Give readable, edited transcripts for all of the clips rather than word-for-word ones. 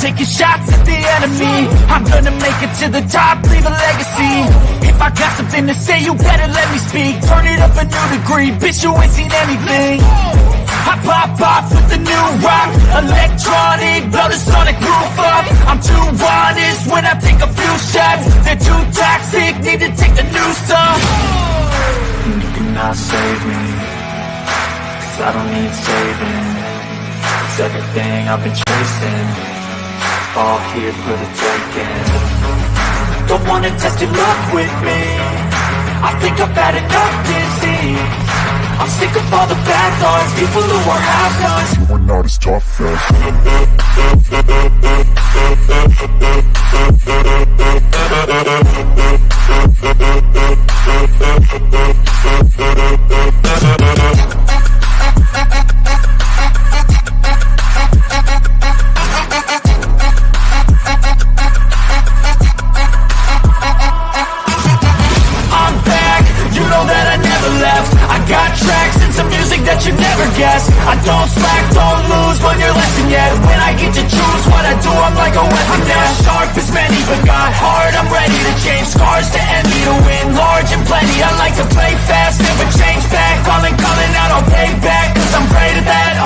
taking shots at the enemy. I'm gonna make it to the top, leave a legacy. If I got something to say, you better let me speak. Turn it up a new degree, bitch, you ain't seen anything. I pop off with the new rock, electronic, blow the sonic roof up. I'm too honest when I take a few shots. They're too toxic, need to take the new stuff. And you cannot save me, 'cause I don't need saving. It's everything I've been chasing, all here for the taking. Don't wanna test your luck with me, I think I've had enough disease. I'm sick of all the bad thoughts, people who are half-nots. You are not as tough as I don't slack, don't lose, learn your lesson yet. When I get to choose what I do, I'm like a weapon. I'm not sharp as many, but got hard. I'm ready to change scars to envy, to win large and plenty. I like to play fast, never change back. Calling out, I'll pay back, 'cause I'm great at that.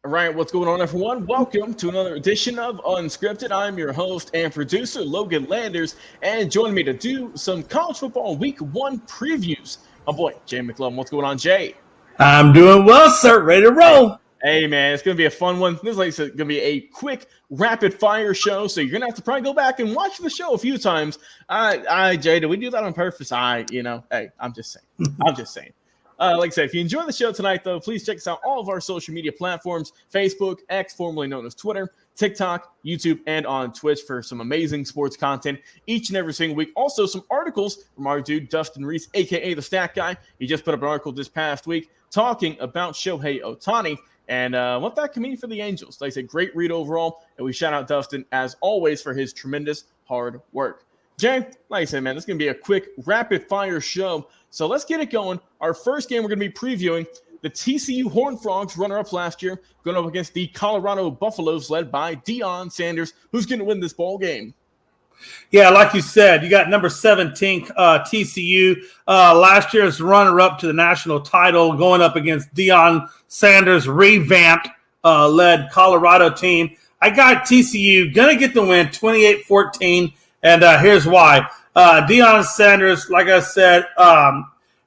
All right, what's going on, everyone? Welcome to another edition of Unscripted. I'm your host and producer, Logan Landers, and joining me to do some college football Week 1 previews, my boy, Jay McClellan. What's going on, Jay? I'm doing well, sir. Ready to roll. Hey, man, it's going to be a fun one. This is like going to be a quick, rapid-fire show, so you're going to have to probably go back and watch the show a few times. Jay, did we do that on purpose? Hey, I'm just saying. I'm just saying. Like I said, if you enjoy the show tonight, though, please check us out all of our social media platforms, Facebook, X, formerly known as Twitter, TikTok, YouTube, and on Twitch for some amazing sports content each and every single week. Also, some articles from our dude, Dustin Reese, a.k.a. The Stat Guy. He just put up an article this past week talking about Shohei Ohtani and what that can mean for the Angels. Like I said, great read overall, and we shout out Dustin, as always, for his tremendous hard work. Jay, like I said, man, this is going to be a quick, rapid-fire show. So let's get it going. Our first game, we're going to be previewing the TCU Horned Frogs, runner-up last year, going up against the Colorado Buffaloes, led by Deion Sanders. Who's going to win this ball game? Yeah, like you said, you got number 17, TCU. Last year's runner-up to the national title, going up against Deion Sanders' revamped, led Colorado team. I got TCU going to get the win, 28-14. And here's why. Deion Sanders, like I said,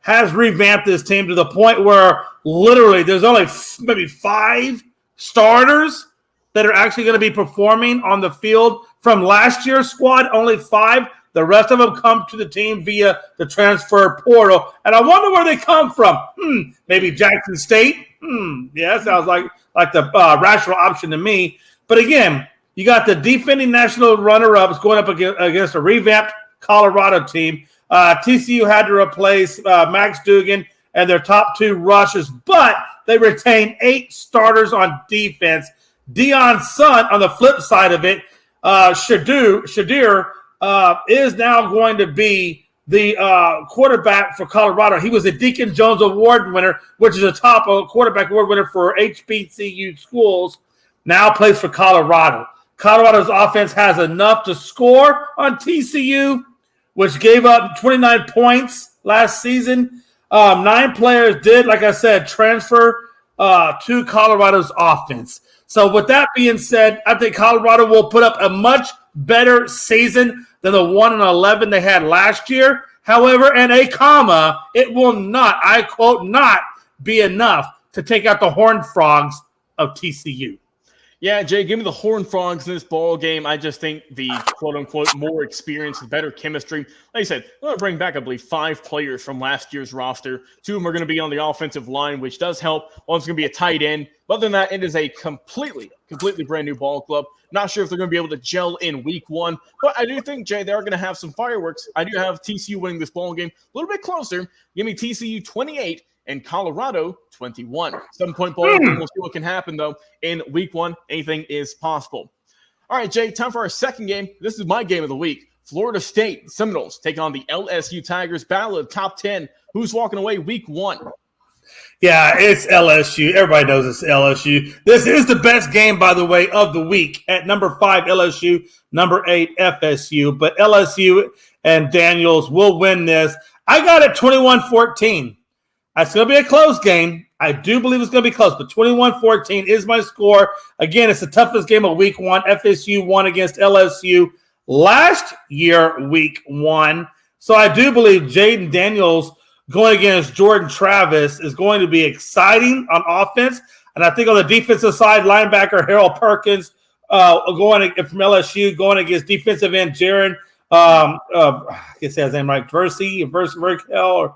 has revamped this team to the point where literally there's only maybe 5 starters that are actually going to be performing on the field from last year's squad. Only 5. The rest of them come to the team via the transfer portal. And I wonder where they come from. Maybe Jackson State? Yeah, that sounds like the rational option to me. But again, you got the defending national runner-ups going up against a revamped Colorado team. TCU had to replace Max Dugan and their top 2 rushers, but they retained 8 starters on defense. Deion's son, on the flip side of it, Shadir, is now going to be the quarterback for Colorado. He was a Deacon Jones Award winner, which is a top quarterback award winner for HBCU schools, now plays for Colorado. Colorado's offense has enough to score on TCU, which gave up 29 points last season. 9 players did, like I said, transfer to Colorado's offense. So with that being said, I think Colorado will put up a much better season than the 1-11 they had last year. However, and a comma, it will not, I quote, not be enough to take out the Horned Frogs of TCU. Yeah, Jay, give me the Horned Frogs in this ball game. I just think the quote-unquote more experience, better chemistry. Like I said, I'm going to bring back, I believe, 5 players from last year's roster. 2 of them are going to be on the offensive line, which does help. One's going to be a tight end. But other than that, it is a completely brand new ball club. Not sure if they're going to be able to gel in week 1. But I do think, Jay, they are going to have some fireworks. I do have TCU winning this ball game a little bit closer. Give me TCU 28 and Colorado 21. 7-point ball. We'll see what can happen, though, in week 1. Anything is possible. All right, Jay, time for our second game. This is my game of the week. Florida State Seminoles take on the LSU Tigers. Battle of top 10. Who's walking away week 1? Yeah, it's LSU. Everybody knows it's LSU. This is the best game, by the way, of the week at number 5, LSU, number 8, FSU. But LSU and Daniels will win this. I got it 21-14. It's going to be a close game. I do believe it's going to be close, but 21-14 is my score. Again, it's the toughest game of week 1. FSU won against LSU last year, week 1. So I do believe Jaden Daniels going against Jordan Travis is going to be exciting on offense. And I think on the defensive side, linebacker Harold Perkins going from LSU, going against defensive end Jaron, I guess his name right, Verkel,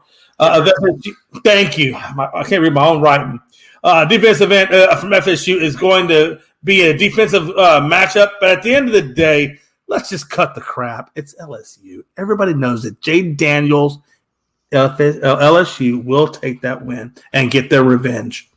thank you. I can't read my own writing. Defensive end from FSU is going to be a defensive matchup. But at the end of the day, let's just cut the crap. It's LSU. Everybody knows it. Jaden Daniels, LSU will take that win and get their revenge.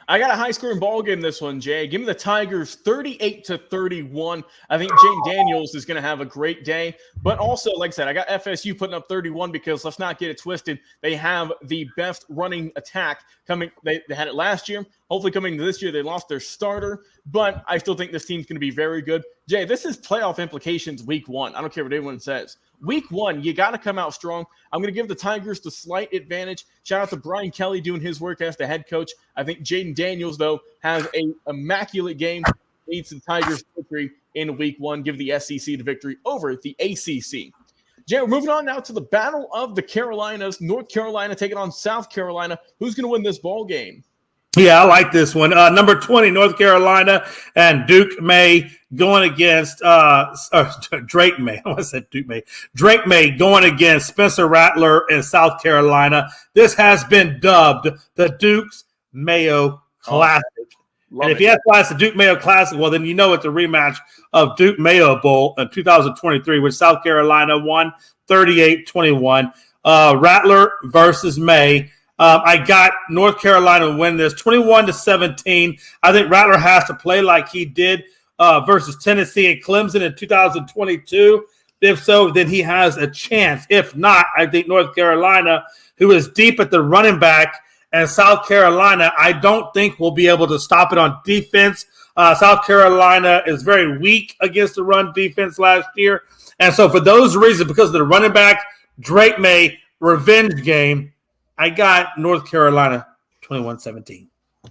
I got a high-scoring ball game this one, Jay. Give me the Tigers 38-31. I think Jaden Daniels is going to have a great day. But also, like I said, I got FSU putting up 31 because let's not get it twisted. They have the best running attack coming. They had it last year. Hopefully coming to this year, they lost their starter. But I still think this team's going to be very good. Jay, this is playoff implications week 1. I don't care what anyone says. Week 1, you got to come out strong. I'm going to give the Tigers the slight advantage. Shout out to Brian Kelly doing his work as the head coach. I think Jaden Daniels, though, has an immaculate game. Leads the Tigers victory in week 1. Give the SEC the victory over the ACC. Jay, we're moving on now to the Battle of the Carolinas. North Carolina taking on South Carolina. Who's going to win this ball game? Yeah, I like this one. Number 20, North Carolina, and Duke May going against Drake May. I said Duke May. Drake May going against Spencer Rattler in South Carolina. This has been dubbed the Duke's Mayo Classic. And if you have the Duke Mayo Classic, well, then you know it's a rematch of Duke Mayo Bowl in 2023, which South Carolina won 38-21. Rattler versus May. I got North Carolina to win this 21-17. I think Rattler has to play like he did versus Tennessee and Clemson in 2022. If so, then he has a chance. If not, I think North Carolina, who is deep at the running back, and South Carolina, I don't think will be able to stop it on defense. South Carolina is very weak against the run defense last year. And so for those reasons, because of the running back, Drake May revenge game, I got North Carolina 21-17.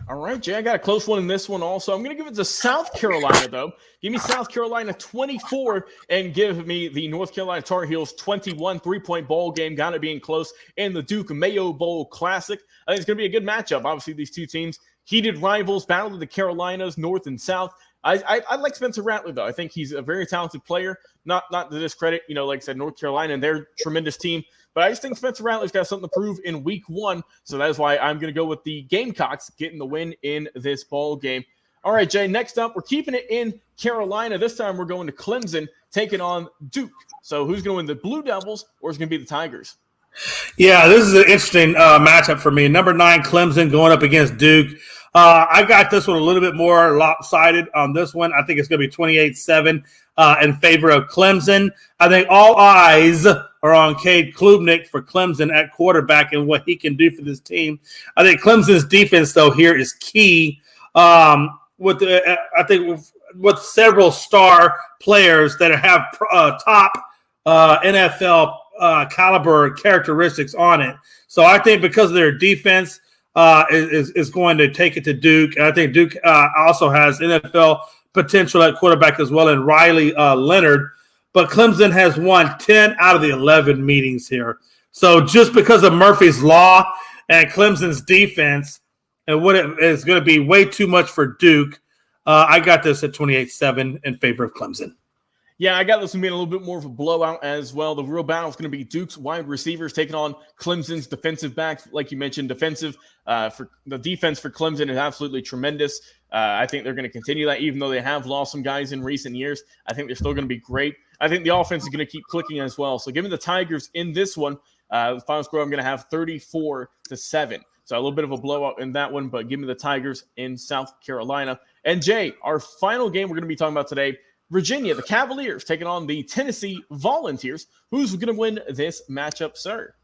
All right, Jay, I got a close one in this one also. I'm going to give it to South Carolina, though. Give me South Carolina 24 and give me the North Carolina Tar Heels 21 3-point ball game. Got it being close in the Duke Mayo Bowl Classic. I think it's going to be a good matchup. Obviously, these two teams, heated rivals, battle of the Carolinas, North and South. I like Spencer Rattler, though. I think he's a very talented player. Not to discredit, like I said, North Carolina and their tremendous team. But I just think Spencer Rattler's got something to prove in week 1. So that is why I'm going to go with the Gamecocks getting the win in this ball game. All right, Jay, next up, we're keeping it in Carolina. This time we're going to Clemson, taking on Duke. So who's going to win, the Blue Devils, or is it going to be the Tigers? Yeah, this is an interesting matchup for me. Number 9, Clemson going up against Duke. I got this one a little bit more lopsided on this one. I think it's going to be 28-7 in favor of Clemson. I think all eyes are on Cade Klubnik for Clemson at quarterback and what he can do for this team. I think Clemson's defense, though, here is key. With several star players that have top NFL caliber characteristics on it. So I think because of their defense is going to take it to Duke. And I think Duke also has NFL potential at quarterback as well, and Riley Leonard. But Clemson has won 10 out of the 11 meetings here. So just because of Murphy's Law and Clemson's defense, and what it is going to be way too much for Duke, I got this at 28-7 in favor of Clemson. Yeah, I got this one being a little bit more of a blowout as well. The real battle is going to be Duke's wide receivers taking on Clemson's defensive backs. Like you mentioned, for the defense for Clemson is absolutely tremendous. I think they're going to continue that, even though they have lost some guys in recent years. I think they're still going to be great. I think the offense is going to keep clicking as well. So give me the Tigers in this one. The final score I'm going to have 34-7. So a little bit of a blowout in that one, but give me the Tigers in South Carolina. And Jay, our final game we're going to be talking about today, Virginia, the Cavaliers taking on the Tennessee Volunteers. Who's going to win this matchup, sir?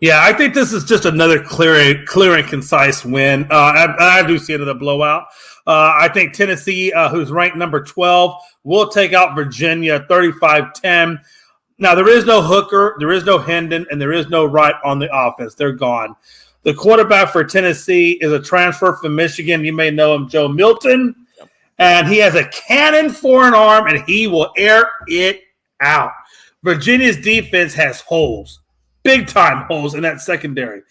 Yeah, I think this is just another clear and concise win. I do see another blowout. I think Tennessee, who's ranked number 12, will take out Virginia 35-10. Now, there is no Hooker, there is no Hendon, and there is no Wright on the offense. They're gone. The quarterback for Tennessee is a transfer from Michigan. You may know him, Joe Milton. And he has a cannon for an arm, and he will air it out. Virginia's defense has holes. Big-time holes in that secondary.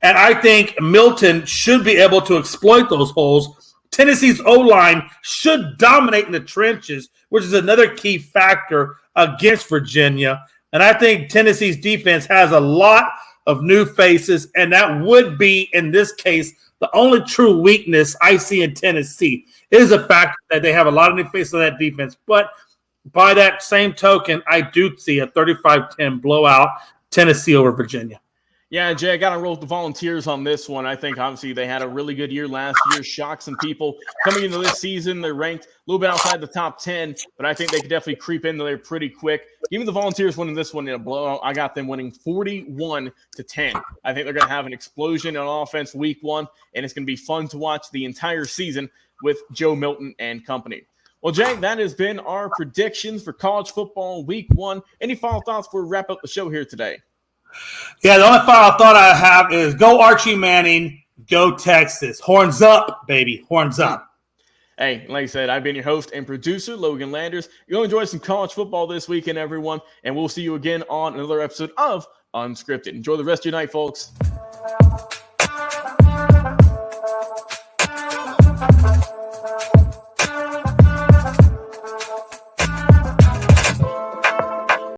And I think Milton should be able to exploit those holes. Tennessee's O-line should dominate in the trenches, which is another key factor against Virginia. And I think Tennessee's defense has a lot of new faces, and that would be, in this case, the only true weakness I see in Tennessee is the fact that they have a lot of new faces on that defense. But by that same token, I do see a 35-10 blowout, Tennessee over Virginia. Yeah, Jay, I got to roll with the Volunteers on this one. I think, obviously, they had a really good year last year, shocked some people. Coming into this season, they're ranked a little bit outside the top 10, but I think they could definitely creep into there pretty quick. Give me the Volunteers winning this one in a blowout. I got them winning 41-10. I think they're going to have an explosion on offense week one, and it's going to be fun to watch the entire season with Joe Milton and company. Well, Jay, that has been our predictions for college football week one. Any final thoughts before we wrap up the show here today? Yeah, the only final thought I have is go Archie Manning, go Texas. Horns up, baby. Horns up. Hey, like I said, I've been your host and producer, Logan Landers. You'll enjoy some college football this weekend, everyone, and we'll see you again on another episode of Unscripted. Enjoy the rest of your night, folks.